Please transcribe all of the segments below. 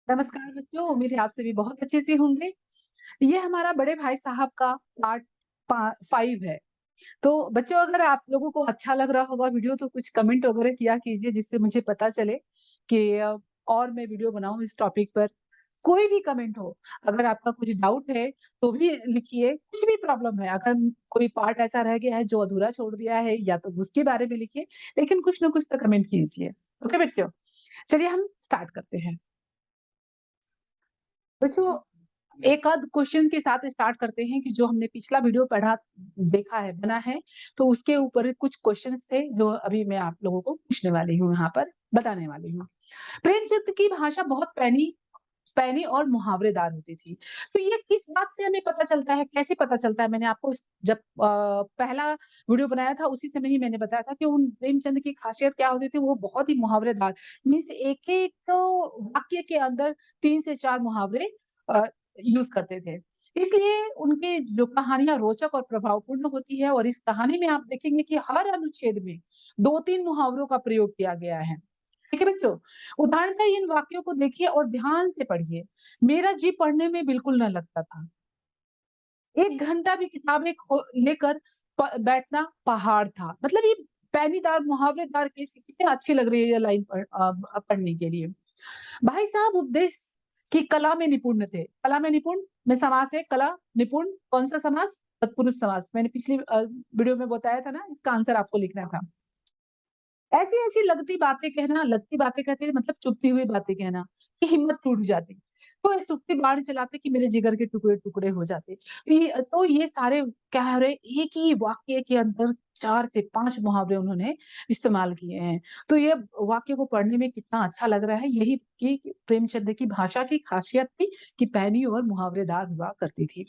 नमस्कार बच्चों, उम्मीद है आप सभी बहुत अच्छे से होंगे। ये हमारा बड़े भाई साहब का पार्ट पा 5 है। तो बच्चों अगर आप लोगों को अच्छा लग रहा होगा वीडियो तो कुछ कमेंट वगैरह किया कीजिए जिससे मुझे पता चले कि और मैं वीडियो बनाऊँ इस टॉपिक पर। कोई भी कमेंट हो, अगर आपका कुछ डाउट है तो भी लिखिए, कुछ भी प्रॉब्लम है, अगर कोई पार्ट ऐसा रह गया है जो अधूरा छोड़ दिया है या तो उसके बारे में लिखिए, लेकिन कुछ ना कुछ तो कमेंट कीजिए। ओके बच्चों? चलिए हम स्टार्ट करते हैं। बच्चों एक आध क्वेश्चन के साथ स्टार्ट करते हैं कि जो हमने पिछला वीडियो पढ़ा देखा है, बना है, तो उसके ऊपर कुछ क्वेश्चंस थे जो अभी मैं आप लोगों को पूछने वाली हूँ यहाँ पर, बताने वाली हूँ। प्रेमचंद की भाषा बहुत पैनी पैनी और मुहावरेदार होती थी। तो ये किस बात से हमें पता चलता है, कैसे पता चलता है? मैंने आपको जब पहला वीडियो बनाया था उसी समय ही मैंने बताया था कि उन प्रेमचंद की खासियत क्या होती थी, वो बहुत ही मुहावरेदार मीन्स एक-एक वाक्य के अंदर 3 से 4 मुहावरे अ, यूज़ करते थे। इसलिए उनकी जो कहानियाँ रोचक और प्रभावपूर्ण होती है और इस कहानी में आप देखेंगे कि हर अनुच्छेद में 2-3 मुहावरों का प्रयोग किया गया है। ठीक है बच्चों? उदाहरणतः इन वाक्यों को देखिए और ध्यान से पढ़िए। मेरा जी पढ़ने में बिल्कुल ना लगता था। 1 घंटा भी किताबें लेकर बैठना पहाड़ था। मतलब ये पैनीदार, मुहावरेदार कैसी कितनी अच्छी लग रही है ये लाइन पढ़ने के लिए। भाई साहब उपदेश की कला में निपुण थे। कला में निपुण में समास है कला, निपुण कौन-सा समास? तत्पुरुष समास। मैंने पिछली वीडियो में बताया था ना, इसका आंसर आपको लिखना था। ऐसी-ऐसी लगती बातें कहते हैं मतलब चुभती हुई बातें कहना, कि हिम्मत टूट जाती। तो ये सूखी बाण चलाते कि मेरे जिगर के टुकड़े-टुकड़े हो जाते। ये सारे क्या हो रहे एक ही वाक्य के अंदर 4 से 5 मुहावरे उन्होंने इस्तेमाल किए हैं। तो ये वाक्य को पढ़ने में कितना अच्छा लग रहा है, यही कि प्रेमचंद की भाषा की खासियत थी कि पैनी और मुहावरेदार हुआ करती थी।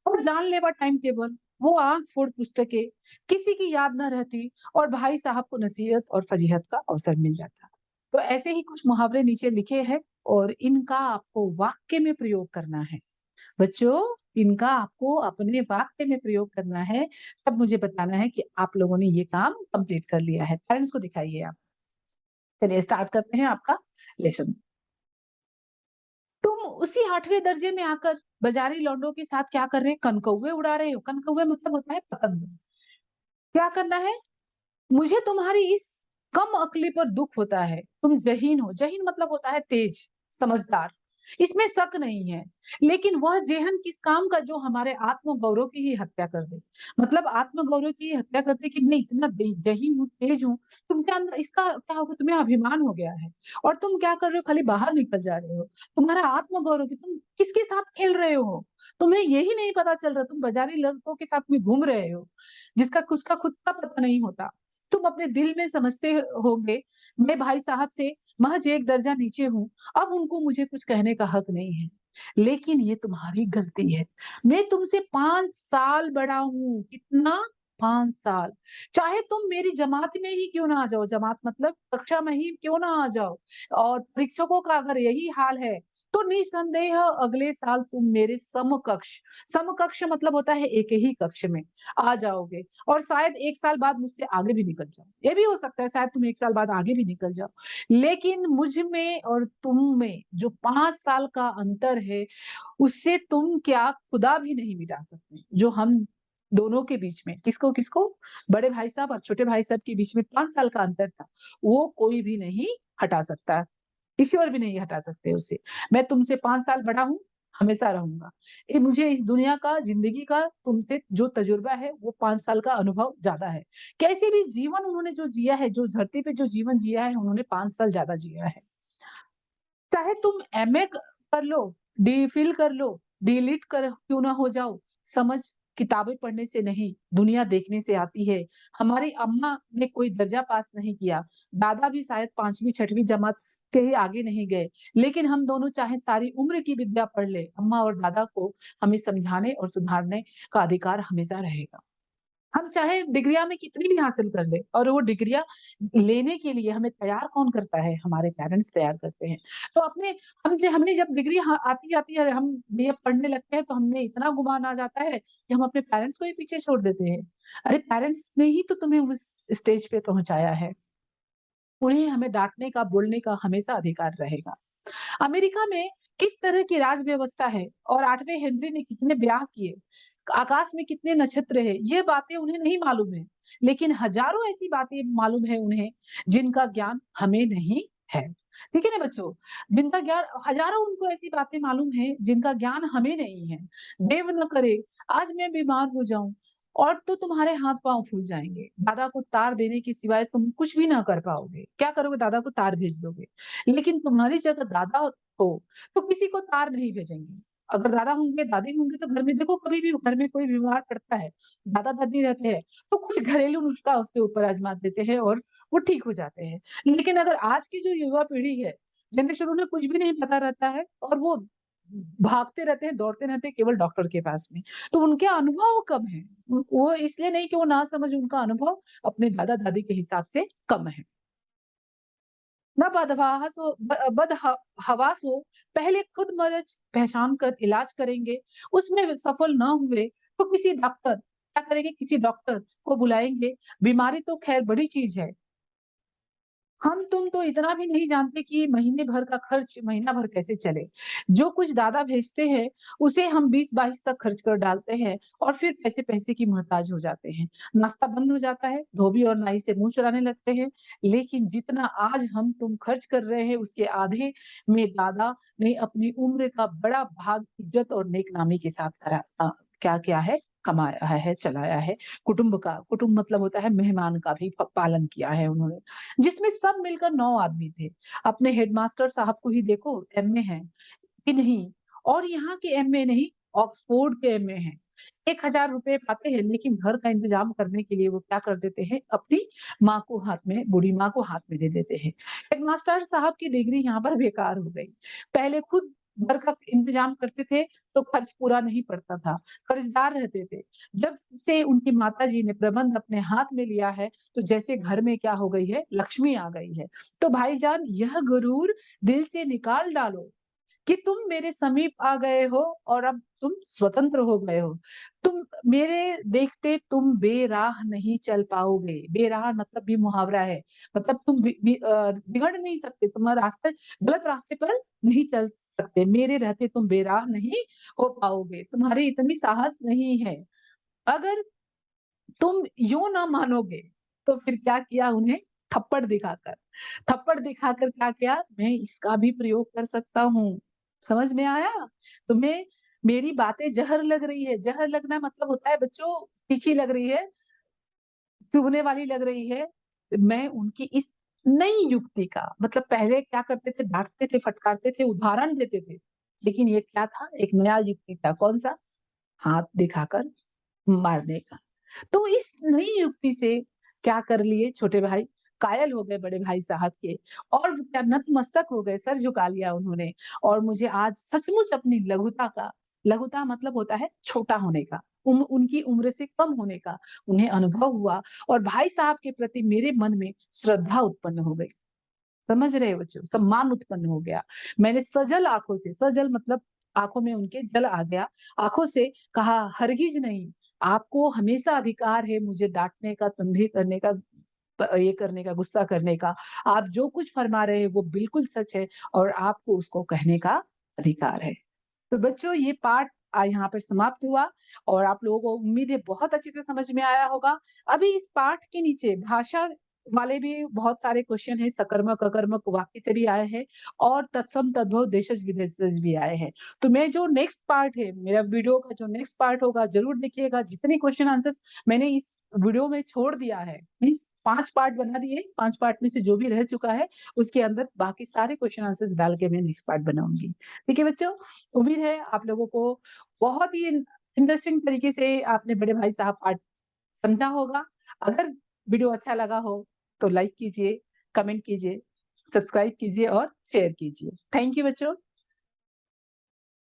और जानलेवा टाइम टेबल, वो आँख फोड़ पुस्तकें, किसी की याद न रहती और भाई साहब को नसीहत और फ़जीहत का अवसर मिल जाता। तो ऐसे ही कुछ मुहावरे नीचे लिखे हैं और इनका आपको वाक्य में प्रयोग करना है। बच्चों, इनका आपको अपने वाक्य में प्रयोग करना है, तब मुझे बताना है कि आप लोगों ने ये काम कंप्लीट कर लिया है। पेरेंट्स को दिखाइए आप। चलिए स्टार्ट करते हैं आपका लेसन। तुम उसी 8वें दर्जे में आकर बाज़ारी लौंडों के साथ क्या कर रहे हैं? कनकौवे उड़ा रहे हो। कनकौवे मतलब होता है पतंग। क्या करना है? मुझे तुम्हारी इस कम अक्ली पर दुःख होता है। तुम ज़हीन हो। ज़हीन मतलब होता है तेज, समझदार। इसमें शक नहीं है। लेकिन वह ज़ेहन किस काम का जो हमारे आत्म-गौरव की ही हत्या कर दे। मतलब आत्म-गौरव की ही हत्या कर दे कि मैं इतना ज़हीन हूँ, तेज हूँ। तुमके अंदर इसका क्या होगा तुम्हें अभिमान हो गया है। और तुम क्या कर रहे हो खाली बाहर निकल जा रहे हो। तुम्हारा आत्म-गौरव कि तुम किसके साथ खेल रहे हो? तुम्हें यही नहीं पता चल रहा तुम बाज़ारी लड़कों के साथ में घूम रहे हो। जिसका उसका खुद का पता नहीं होता। तुम अपने दिल में समझते होंगे, मैं भाई साहब से महज़ एक दर्जा नीचे हूँ, अब उनको मुझे कुछ कहने का हक नहीं है। लेकिन ये तुम्हारी गलती है। मैं तुमसे 5 साल बड़ा हूँ। कितना? 5 साल। चाहे तुम मेरी जमात में ही क्यों ना आ जाओ, जमात मतलब कक्षा में ही क्यों ना आ जाओ और परीक्षकों का अगर यही हाल है, तो निसंदेह अगले साल तुम मेरे समकक्ष मतलब होता है एक ही कक्ष में आ जाओगे। और शायद 1 साल बाद मुझसे आगे भी निकल जाओ। ये भी हो सकता है शायद तुम 1 साल बाद आगे भी निकल जाओ। लेकिन मुझ में और तुम में जो 5 साल का अंतर है, उससे तुम क्या खुदा भी नहीं मिटा सकते। जो हम दोनों के बीच में किसको-किसको? बड़े भाई साहब और छोटे भाई साहब के बीच में 5 साल का अंतर था, वो कोई भी नहीं हटा सकता। ईश्वर भी नहीं हटा सकते उसे। मैं तुमसे 5 साल बड़ा हूँ, हमेशा रहूँगा। ये मुझे इस दुनिया का, ज़िंदगी का तुमसे जो तजुर्बा है, वो 5 साल का अनुभव ज़्यादा है। कैसे भी जीवन उन्होंने जो जिया है, जो धरती पे जो जीवन जिया है, उन्होंने 5 साल ज़्यादा जिया है। चाहे तुम एमए कर लो, डीफिल कर लो, डीलिट कर क्यों ना हो जाओ, समझ किताबें पढ़ने से नहीं, दुनिया देखने से आती है। हमारी अम्मा ने कोई दर्जा पास नहीं किया, दादा भी शायद 5वीं 6वीं जमात के ही आगे नहीं गए, लेकिन हम दोनों चाहे सारी उम्र की विद्या पढ़ लें, अम्मा और दादा को हमें समझाने और सुधारने का अधिकार हमेशा रहेगा। हम चाहे डिग्रियाँ में कितनी भी हासिल कर लें और वो डिग्रियाँ लेने के लिए हमें तैयार कौन करता है? हमारे पेरेंट्स तैयार करते हैं। तो अपने हमें जब डिग्री आती है हम बीए पढ़ने लगते हैं तो हमें इतना गुमान आ जाता है कि हम अपने पेरेंट्स को ही पीछे छोड़ देते हैं। अरे पेरेंट्स ने ही तो तुम्हें उस स्टेज पे पहुँचाया है। उन्हें हमें डाँटने का, बोलने का हमेशा अधिकार रहेगा। अमेरिका में किस तरह की राज व्यवस्था है और 8वें हेनरी ने कितने ब्याह किए, आकाश में कितने नक्षत्र है, ये बातें उन्हें नहीं मालूम है। लेकिन हजारों ऐसी बातें मालूम है उन्हें जिनका ज्ञान हमें नहीं है। ठीक है ना बच्चों? जिनका ज्ञान हजारों उनको ऐसी बातें मालूम है जिनका ज्ञान हमें नहीं है। देव न करे आज मैं बीमार हो जाऊं और तो तुम्हारे हाथ पांव फूल जाएंगे। दादा को तार देने के सिवाय तुम कुछ भी ना कर पाओगे। क्या करोगे? दादा को तार भेज दोगे। लेकिन तुम्हारी जगह दादा हो तो किसी को तार नहीं भेजेंगे। अगर दादा होंगे, दादी होंगे तो घर में देखो कभी भी घर में कोई बीमार पड़ता है, दादा-दादी रहते हैं, तो कुछ घरेलू नुस्खा उसके ऊपर आजमा देते हैं और वो ठीक हो जाते हैं। लेकिन अगर आज की जो युवा पीढ़ी है, जनरेशन उन्हें कुछ भी नहीं पता रहता है और वो भागते रहते हैं, दौड़ते रहते हैं केवल डॉक्टर के पास में। तो उनके अनुभव कम है। वो इसलिए नहीं कि वो ना समझ, उनका अनुभव अपने दादा-दादी के हिसाब से कम है। ना बदहवास हो बदहवास हो, पहले खुद मर्ज़ पहचान कर इलाज करेंगे, उसमें सफल ना हुए तो किसी डॉक्टर क्या करेंगे? किसी डॉक्टर को बुलाएँगे। बीमारी तो ख़ैर बड़ी चीज़ है। हम तुम तो इतना भी नहीं जानते कि महीने भर का खर्च महीना भर कैसे चले। जो कुछ दादा भेजते हैं, उसे हम 20-22 तक खर्च कर डालते हैं और फिर पैसे-पैसे की मोहताज हो जाते हैं। नाश्ता बंद हो जाता है, धोबी और नाई से मुँह चुराने लगते हैं। लेकिन जितना आज हम तुम खर्च कर रहे हैं, उसके आधे में दादा ने अपनी उम्र का बड़ा भाग इज़्ज़त और नेकनामी के साथ क्या किया है? कमाया है, चलाया है। कुटुंब मतलब होता है मेहमान का भी प पालन किया है उन्होंने। जिसमें सब मिलकर 9 आदमी थे। अपने हेडमास्टर साहब को ही देखो, एमए हैं कि नहीं, और यहाँ के एमए नहीं, ऑक्सफोर्ड के एमए हैं। ₹1000 पाते हैं, लेकिन घर का इंतज़ाम करने के लिए वो क्या कर देते हैं, अपनी माँ को हाथ में बूढ़ी माँ को हाथ में दे देते हैं। हेडमास्टर साहब की डिग्री यहाँ पर बेकार हो गई। पहले खुद घर का इंतज़ाम करते थे, तो खर्च पूरा नहीं पड़ता था, कर्ज़दार रहते थे। जब से उनकी माताजी ने प्रबंध अपने हाथ में लिया है, तो जैसे घर में क्या हो गई है, लक्ष्मी आ गई है। तो भाईजान यह गुरूर दिल से निकाल डालो कि तुम मेरे समीप आ गए हो और अब तुम स्वतंत्र हो गए हो। तुम मेरे देखते तुम बेराह नहीं चल पाओगे। बेराह मतलब भी मुहावरा है। मतलब तुम बिगड़ नहीं सकते, तुम्हारा रास्ता गलत रास्ते पर नहीं चल सकते। मेरे रहते तुम बेराह नहीं हो पाओगे। तुम्हारी इतनी साहस नहीं है। अगर तुम यूँ ना मानोगे, तो फिर क्या किया उन्हें? थप्पड़ दिखाकर। थप्पड़ दिखाकर क्या किया? मैं इसका भी प्रयोग कर सकता हूँ। समझ में आया? तुम्हें मेरी बातें ज़हर लग रही है। ज़हर लगना मतलब होता है बच्चों तीखी लग रही है, चुभने वाली लग रही है। मैं उनकी इस नई युक्ति का मतलब पहले क्या करते थे, डाँटते थे, फटकारते थे, उदाहरण देते थे। लेकिन ये क्या था? एक नया युक्ति था। कौन-सा? हाथ दिखाकर मारने का। तो इस नई युक्ति से क्या कर लिए छोटे भाई, कायल हो गए बड़े भाई साहब के और क्या नतमस्तक हो गए, सर झुका लिया उन्होंने और मुझे आज सचमुच अपनी लघुता मतलब होता है छोटा होने का, उनकी उम्र से कम होने का उन्हें अनुभव हुआ और भाई साहब के प्रति मेरे मन में श्रद्धा उत्पन्न हो गई। समझ रहे हो बच्चों? सम्मान उत्पन्न हो गया। मैंने सजल आँखों से सजल मतलब आँखों में उनके जल आ गया। आँखों से कहा हरगिज़ नहीं, आपको हमेशा अधिकार है मुझे डाँटने का, तंबी करने का, ये करने का, गुस्सा करने का। आप जो कुछ फरमा रहे हैं वो बिल्कुल सच है और आपको उसको कहने का अधिकार है। तो बच्चों ये पाठ यहाँ पर समाप्त हुआ और आप लोगों को उम्मीद है बहुत अच्छे से समझ में आया होगा। अभी इस पाठ के नीचे भाषा वाले भी बहुत सारे क्वेश्चन हैं, सकर्मक, अकर्मक वाक्य से भी आए हैं और तत्सम तद्भव देशज विदेशज भी आए हैं। तो मैं जो नेक्स्ट पार्ट है, मेरा वीडियो का जो नेक्स्ट पार्ट होगा ज़रूर देखिएगा। जितने क्वेश्चन आंसर्स मैंने इस वीडियो में छोड़ दिया है, मीन्स 5 पार्ट बना दिए, 5 पार्ट में से जो भी रह चुका है, उसके अंदर बाकी सारे क्वेश्चन आंसर्स डाल के मैं नेक्स्ट पार्ट बनाऊँगी। ठीक है बच्चों? उम्मीद है आप लोगों को बहुत ही इंटरेस्टिंग तरीके से आपने बड़े भाई साहब पाठ समझा होगा। अगर वीडियो अच्छा लगा हो तो लाइक कीजिए, कमेंट कीजिए, सब्सक्राइब कीजिए और शेयर कीजिए। थैंक यू बच्चों।